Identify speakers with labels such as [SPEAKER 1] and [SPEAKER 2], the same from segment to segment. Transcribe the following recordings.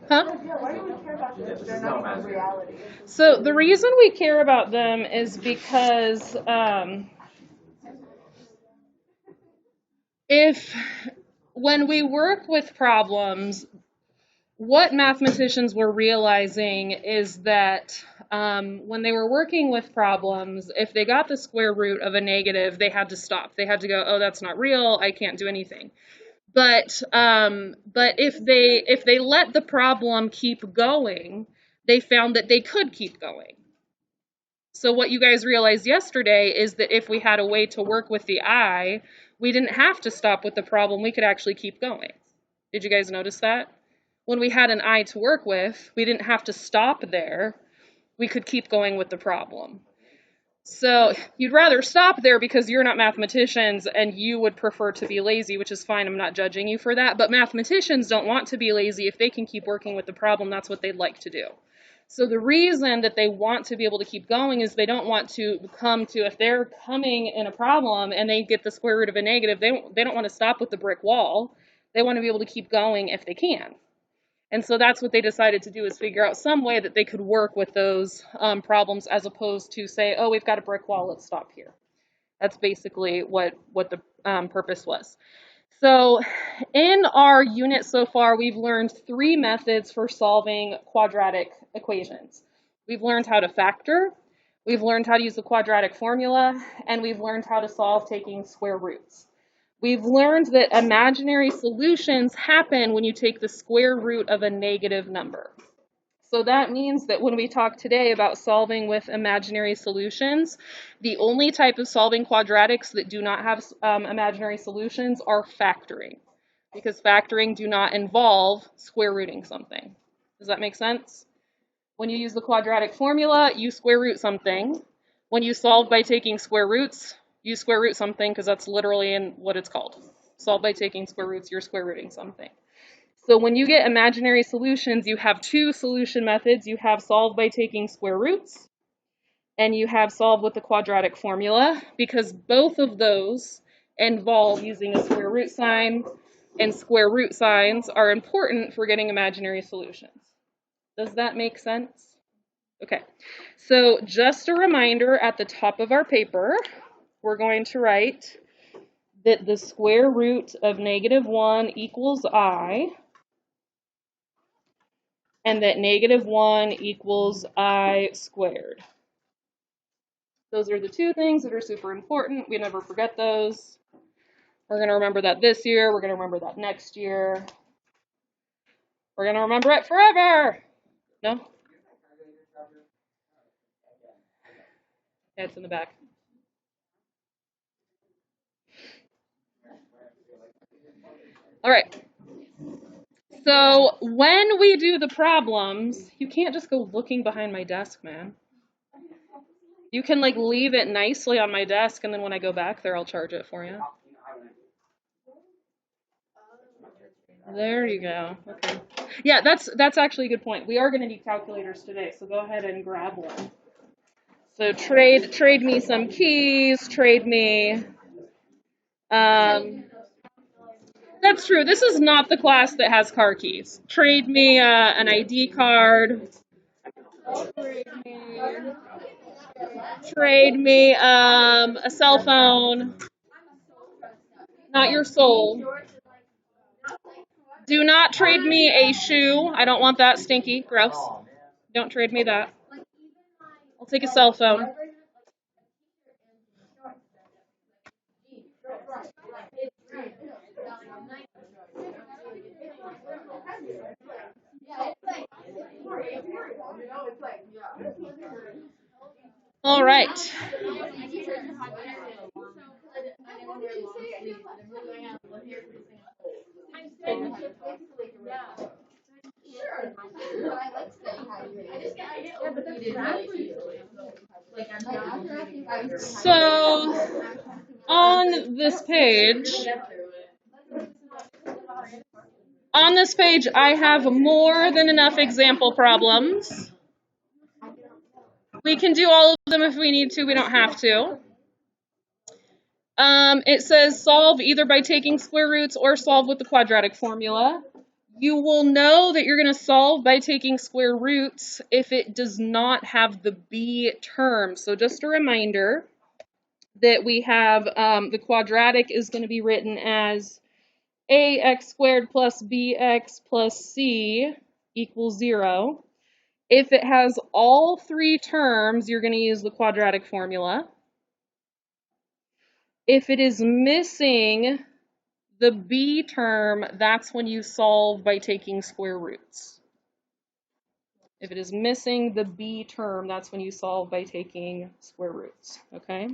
[SPEAKER 1] Huh?
[SPEAKER 2] Why do we care about them if they're not even reality?
[SPEAKER 1] So the reason we care about them is because when we work with problems, what mathematicians were realizing is that when they were working with problems, if they got the square root of a negative, they had to stop. They had to go, oh, that's not real, I can't do anything. But if they let the problem keep going, they found that they could keep going. So what you guys realized yesterday is that if we had a way to work with the I, we didn't have to stop with the problem. We could actually keep going. Did you guys notice that? When we had an I to work with, we didn't have to stop there. We could keep going with the problem. So you'd rather stop there because you're not mathematicians and you would prefer to be lazy, which is fine. I'm not judging you for that. But mathematicians don't want to be lazy. If they can keep working with the problem, that's what they'd like to do. So the reason that they want to be able to keep going is they don't want to come to, if they're coming in a problem and they get the square root of a negative, they don't want to stop with the brick wall. They want to be able to keep going if they can. And so that's what they decided to do, is figure out some way that they could work with those problems as opposed to say, oh, we've got a brick wall, let's stop here. That's basically what the purpose was. So in our unit so far, we've learned 3 methods for solving quadratic equations. We've learned how to factor, we've learned how to use the quadratic formula, and we've learned how to solve taking square roots. We've learned that imaginary solutions happen when you take the square root of a negative number. So that means that when we talk today about solving with imaginary solutions, the only type of solving quadratics that do not have imaginary solutions are factoring, because factoring do not involve square rooting something. Does that make sense? When you use the quadratic formula, you square root something. When you solve by taking square roots, you square root something, because that's literally in what it's called. Solve by taking square roots, you're square rooting something. So when you get imaginary solutions, you have 2 solution methods. You have solve by taking square roots, and you have solve with the quadratic formula, because both of those involve using a square root sign, and square root signs are important for getting imaginary solutions. Does that make sense? Okay, so just a reminder, at the top of our paper, we're going to write that the square root of -1 equals I, and that -1 equals I squared. Those are the 2 things that are super important. We never forget those. We're going to remember that this year. We're going to remember that next year. We're going to remember it forever. No? Yeah, it's in the back. All right. So when we do the problems, you can't just go looking behind my desk, man. You can leave it nicely on my desk, and then when I go back there, I'll charge it for you. There you go. Okay. Yeah, that's actually a good point. We are going to need calculators today, so go ahead and grab one. So trade me some keys, trade me. That's true. This is not the class that has car keys. Trade me an ID card. Trade me a cell phone. Not your soul. Do not trade me a shoe. I don't want that, stinky, gross. Don't trade me that. I'll take a cell phone. All right. So on this page, I have more than enough example problems. We can do all of them if we need to. We don't have to. It says solve either by taking square roots or solve with the quadratic formula. You will know that you're going to solve by taking square roots if it does not have the b term. So just a reminder that we have the quadratic is going to be written as ax squared plus bx plus c equals 0. If it has all three terms, you're going to use the quadratic formula. If it is missing the b term, that's when you solve by taking square roots. If it is missing the b term, that's when you solve by taking square roots, okay?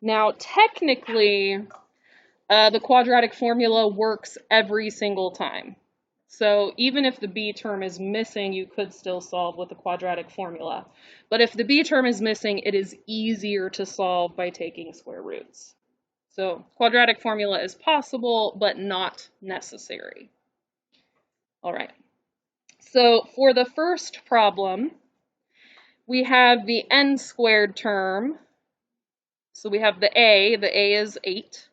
[SPEAKER 1] Now, technically, the quadratic formula works every single time. So even if the b term is missing, you could still solve with the quadratic formula. But if the b term is missing, it is easier to solve by taking square roots. So quadratic formula is possible, but not necessary. All right. So for the first problem, we have the n squared term. So we have the A is 8.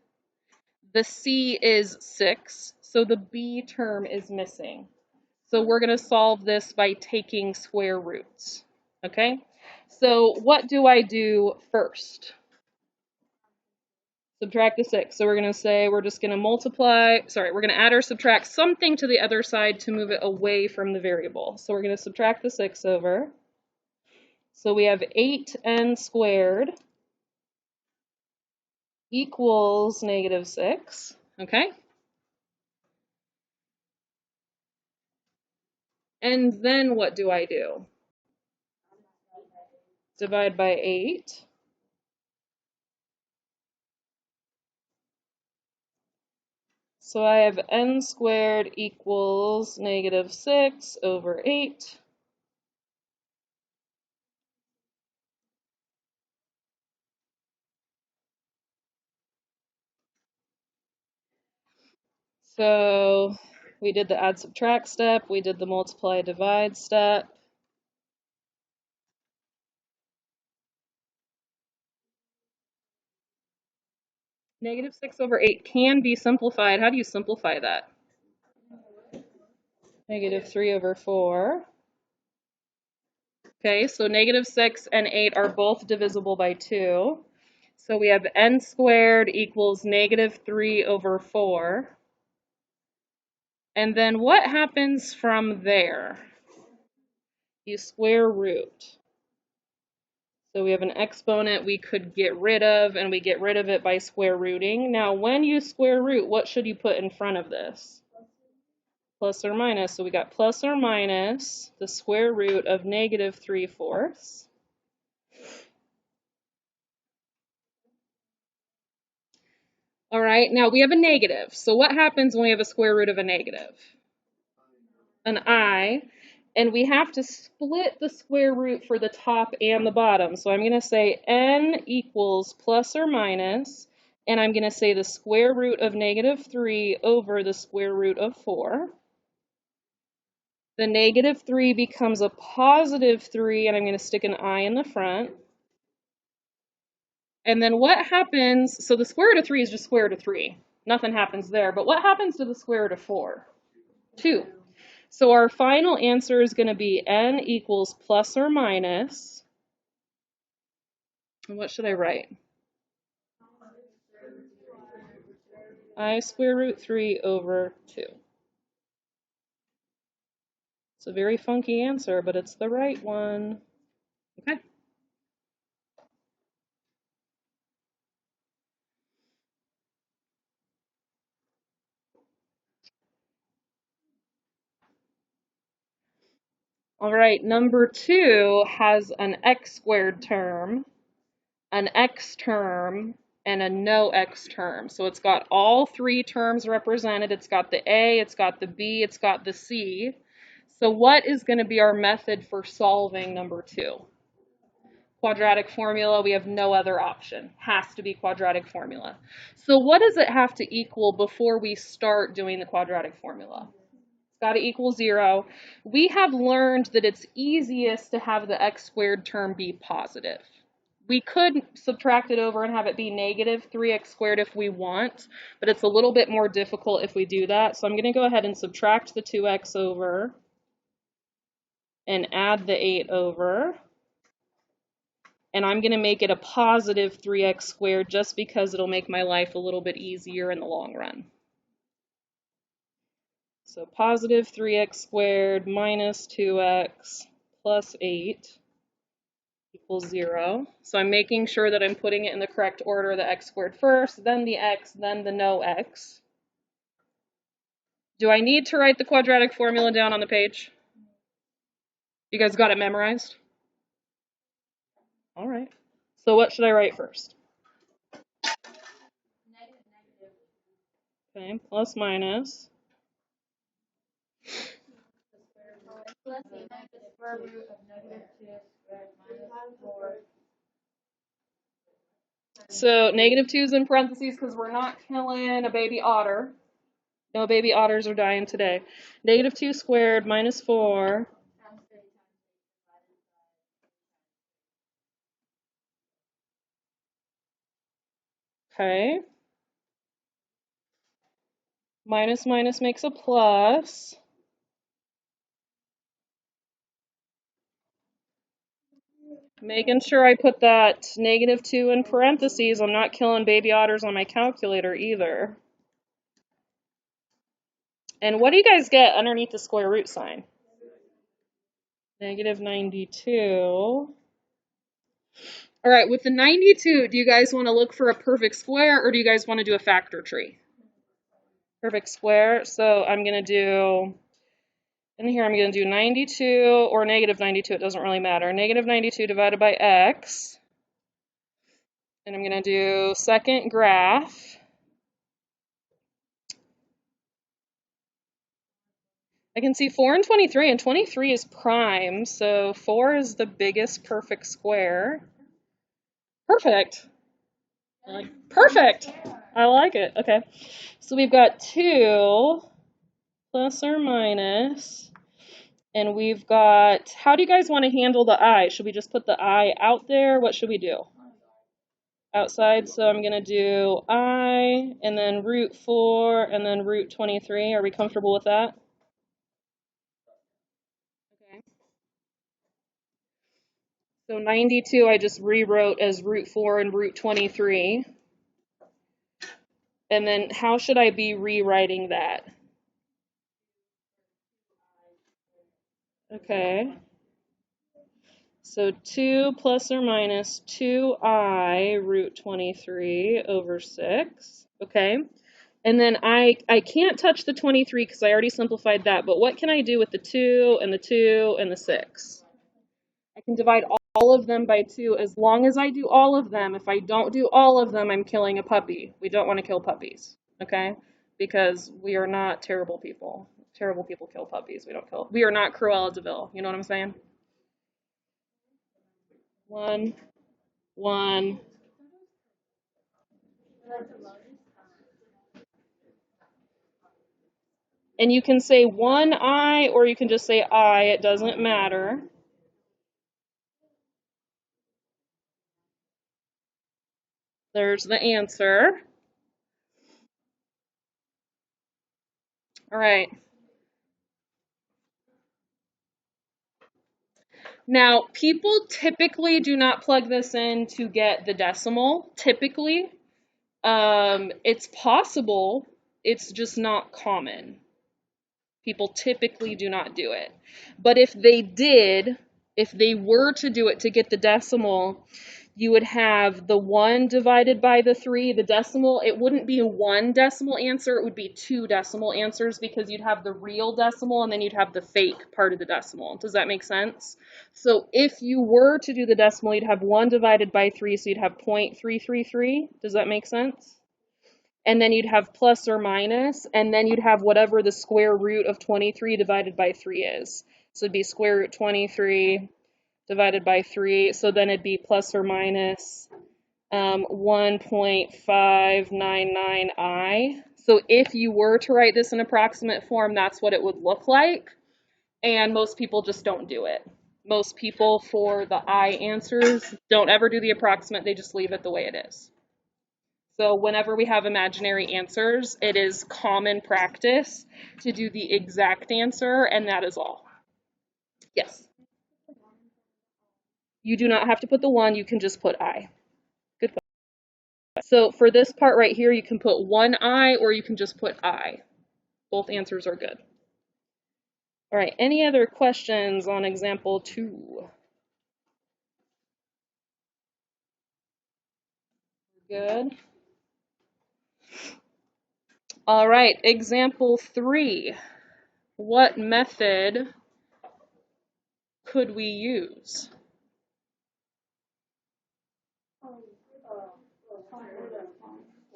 [SPEAKER 1] The C is 6, so the B term is missing. So we're going to solve this by taking square roots, okay? So what do I do first? Subtract the 6. So we're going to say we're just going to we're going to add or subtract something to the other side to move it away from the variable. So we're going to subtract the 6 over. So we have 8n squared equals negative 6, okay? And then what do I do? Divide by 8. So I have n squared equals negative 6 over 8. So we did the add subtract step, we did the multiply divide step. Negative 6 over 8 can be simplified. How do you simplify that? Negative 3 over 4. Okay, so negative 6 and 8 are both divisible by 2. So we have n squared equals negative 3 over 4. And then what happens from there? You square root. So we have an exponent we could get rid of, and we get rid of it by square rooting. Now, when you square root, what should you put in front of this? Plus or minus. So we got plus or minus the square root of negative 3/4. All right, now we have a negative. So what happens when we have a square root of a negative? An I. And we have to split the square root for the top and the bottom. So I'm going to say n equals plus or minus, and I'm going to say the square root of negative 3 over the square root of 4. The negative 3 becomes a positive 3, and I'm going to stick an I in the front. And then what happens, so the square root of 3 is just square root of 3. Nothing happens there. But what happens to the square root of 4? 2. So our final answer is going to be n equals plus or minus. And what should I write? I square root 3 over 2. It's a very funky answer, but it's the right one. Okay. All right, number 2 has an x squared term, an x term, and a no x term. So it's got all three terms represented. It's got the a, it's got the b, it's got the c. So what is going to be our method for solving number 2? Quadratic formula, we have no other option. Has to be quadratic formula. So what does it have to equal before we start doing the quadratic formula? It's got to equal 0. We have learned that it's easiest to have the x squared term be positive. We could subtract it over and have it be negative 3x squared if we want, but it's a little bit more difficult if we do that. So I'm going to go ahead and subtract the 2x over and add the 8 over. And I'm going to make it a positive 3x squared just because it'll make my life a little bit easier in the long run. So positive 3x squared minus 2x plus 8 equals 0. So I'm making sure that I'm putting it in the correct order, the x squared first, then the x, then the no x. Do I need to write the quadratic formula down on the page? You guys got it memorized? All right. So what should I write first? Okay, plus minus.
[SPEAKER 2] Plus the square root of negative 2 squared minus 4.
[SPEAKER 1] So negative 2 is in parentheses because we're not killing a baby otter. No baby otters are dying today. Negative 2 squared minus 4. Okay. Minus minus makes a plus. Making sure I put that negative 2 in parentheses. I'm not killing baby otters on my calculator either. And what do you guys get underneath the square root sign? Negative 92. All right, with the 92, do you guys want to look for a perfect square or do you guys want to do a factor tree? Perfect square. So I'm going to do, in here I'm going to do 92 or negative 92, it doesn't really matter. Negative 92 divided by x. And I'm going to do second graph. I can see 4 and 23, and 23 is prime, so 4 is the biggest perfect square. Perfect. Perfect. I like it. Okay. So we've got 2 plus or minus, and we've got, how do you guys want to handle the I? Should we just put the I out there? What should we do? Outside, so I'm going to do I, and then root 4, and then root 23. Are we comfortable with that? Okay. So 92 I just rewrote as root 4 and root 23. And then how should I be rewriting that? Okay. So 2 plus or minus 2I root 23 over 6. Okay. And then I can't touch the 23 because I already simplified that. But what can I do with the 2 and the 2 and the 6? I can divide all of them by 2 as long as I do all of them. If I don't do all of them, I'm killing a puppy. We don't want to kill puppies, okay? Because we are not terrible people. Terrible people kill puppies. We are not Cruella de Vil. You know what I'm saying? 1, 1. And you can say 1I or you can just say I. It doesn't matter. There's the answer. All right. Now, people typically do not plug this in to get the decimal, typically. It's possible, it's just not common. People typically do not do it. But if they did, if they were to do it to get the decimal, you would have the 1 divided by the 3, the decimal. It wouldn't be a 1 decimal answer, it would be 2 decimal answers because you'd have the real decimal and then you'd have the fake part of the decimal. Does that make sense? So if you were to do the decimal, you'd have 1 divided by 3, so you'd have 0.333. Does that make sense? And then you'd have plus or minus, and then you'd have whatever the square root of 23 divided by 3 is. So it'd be square root 23 divided by 3. So then it'd be plus or minus 1.599i. So if you were to write this in approximate form, that's what it would look like. And most people just don't do it. Most people, for the I answers, don't ever do the approximate. They just leave it the way it is. So whenever we have imaginary answers, it is common practice to do the exact answer, and that is all. Yes. You do not have to put the 1, you can just put I. Good question. So for this part right here, you can put 1I or you can just put I. Both answers are good. All right, any other questions on example 2? Good. All right, example 3. What method could we use?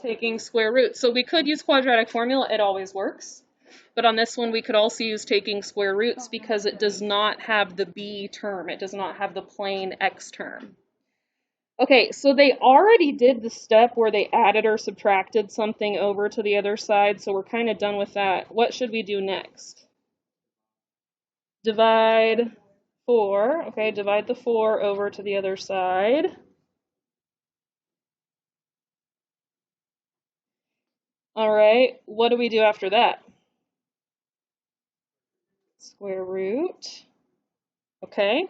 [SPEAKER 1] Taking square root. So we could use quadratic formula, it always works. But on this one, we could also use taking square roots because it does not have the b term. It does not have the plain x term. Okay, so they already did the step where they added or subtracted something over to the other side, so we're kind of done with that. What should we do next? Divide 4. Okay, divide the 4 over to the other side. All right, what do we do after that? Square root. Okay.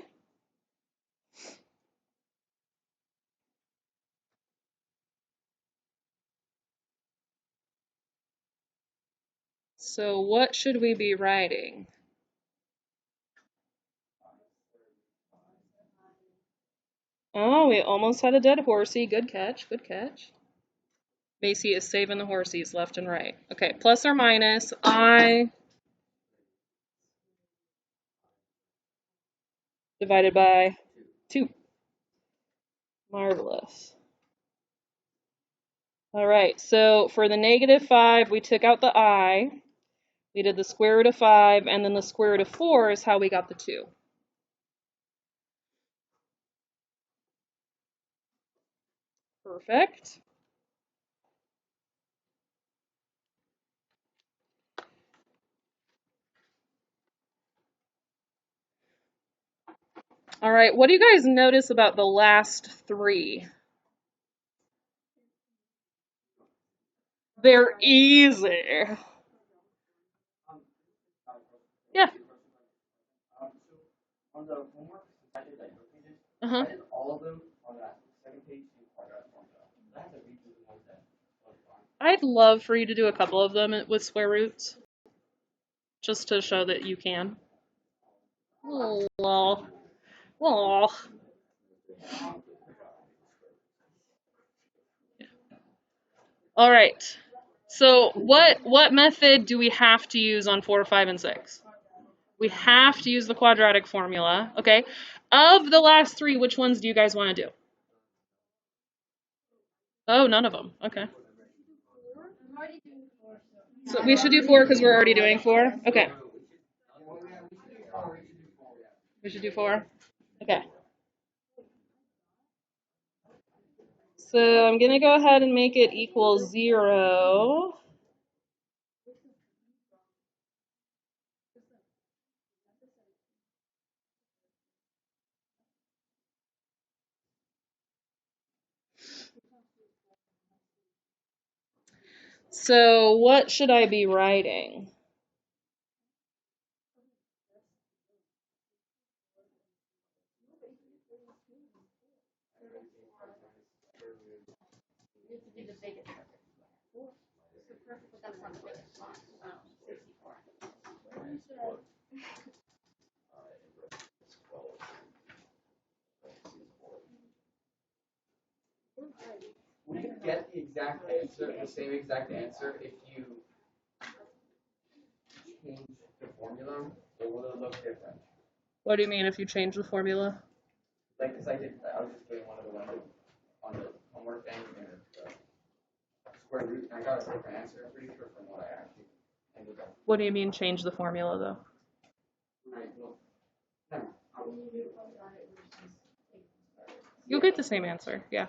[SPEAKER 1] So what should we be writing? Oh, we almost had a dead horsey. Good catch, good catch. Macy is saving the horsies left and right. Okay, plus or minus I divided by 2. Marvelous. All right, so for the -5, we took out the I. We did the square root of 5, and then the square root of 4 is how we got the 2. Perfect. All right, what do you guys notice about the last 3? They're easy. Yeah.
[SPEAKER 3] On the homework, I did like pages.
[SPEAKER 1] Uh-huh.
[SPEAKER 3] I did all of them on that second page in quadratic formula. I had to read through the ones that was fine.
[SPEAKER 1] I'd love for you to do a couple of them with square roots, just to show that you can. Oh, well. Oh. All right. So what method do we have to use on 4, 5, and 6? We have to use the quadratic formula, okay? Of the last 3, which ones do you guys want to do? Oh, none of them. Okay. So we should do 4 because we're already doing 4? Okay. We should do 4? Okay. So I'm going to go ahead and make it equal 0. So what should I be writing?
[SPEAKER 3] Would you get the exact answer, the same exact answer, if you change the formula, or would it look different?
[SPEAKER 1] What do you mean if you change the formula?
[SPEAKER 3] Like, because I was just doing one of the ones on the homework thing, and square root, and I got a different answer, I'm pretty sure, from what I actually ended up.
[SPEAKER 1] What do you mean change the formula though?
[SPEAKER 3] Right, well, never.
[SPEAKER 1] You'll get the same answer, yeah.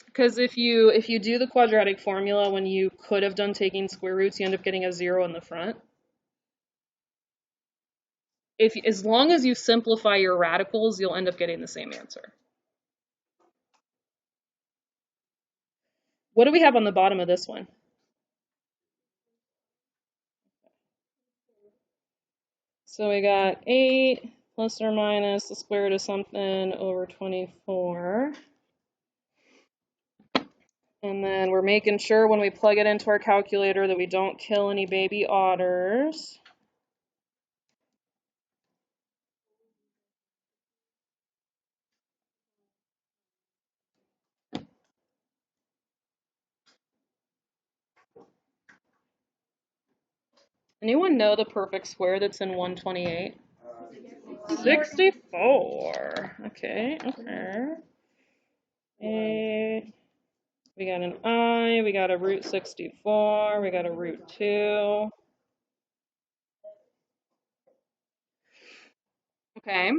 [SPEAKER 1] Because if you do the quadratic formula when you could have done taking square roots, you end up getting a 0 in the front. As long as you simplify your radicals, you'll end up getting the same answer. What do we have on the bottom of this one? So we got 8 plus or minus the square root of something over 24. And then we're making sure when we plug it into our calculator that we don't kill any baby otters. Anyone know the perfect square that's in 128? 64. Okay. We got an I, we got a root 64, we got a root 2. Okay.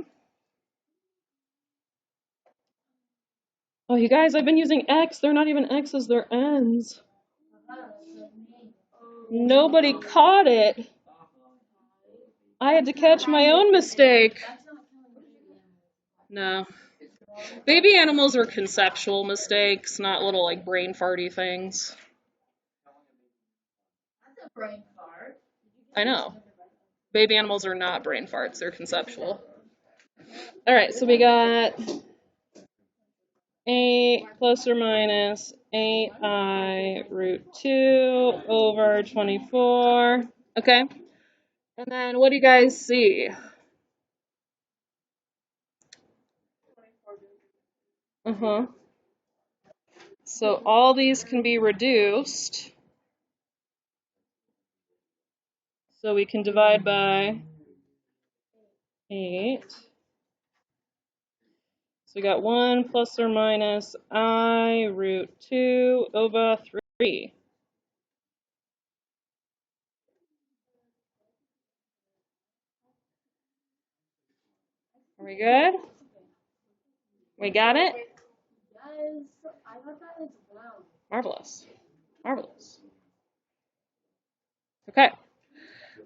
[SPEAKER 1] Oh, you guys, I've been using X. They're not even X's, they're N's. Nobody caught it. I had to catch my own mistake. No. Baby animals are conceptual mistakes, not little like brain farty things.
[SPEAKER 2] That's a brain fart.
[SPEAKER 1] I know. Baby animals are not brain farts, they're conceptual. All right, so we got 8 plus or minus 8i root 2 over 24. Okay. And then what do you guys see? So all these can be reduced. So we can divide by 8. So we got 1 plus or minus I root 2 over 3. Are we good? We got it?
[SPEAKER 2] Yes, I got that as well.
[SPEAKER 1] Marvelous. Marvelous. Okay.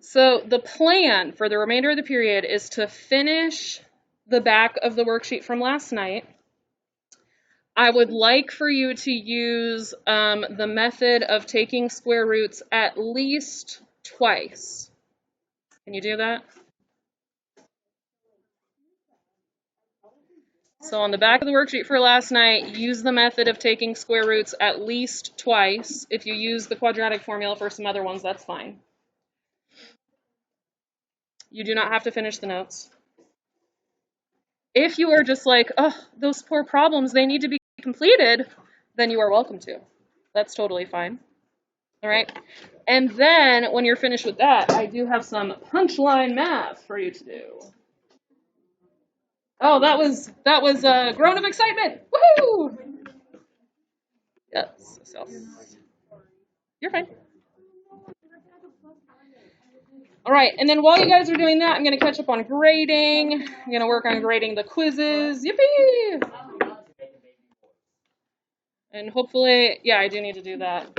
[SPEAKER 1] So the plan for the remainder of the period is to finish the back of the worksheet from last night. I would like for you to use the method of taking square roots at least twice. Can you do that? So on the back of the worksheet for last night, use the method of taking square roots at least twice. If you use the quadratic formula for some other ones, that's fine. You do not have to finish the notes. If you are just like, oh, those poor problems, they need to be completed, then you are welcome to. That's totally fine. All right. And then when you're finished with that, I do have some punchline math for you to do. Oh, that was a groan of excitement. Woohoo! Yes. You're fine. All right, and then while you guys are doing that, I'm going to catch up on grading. I'm going to work on grading the quizzes. Yippee! And hopefully, yeah, I do need to do that.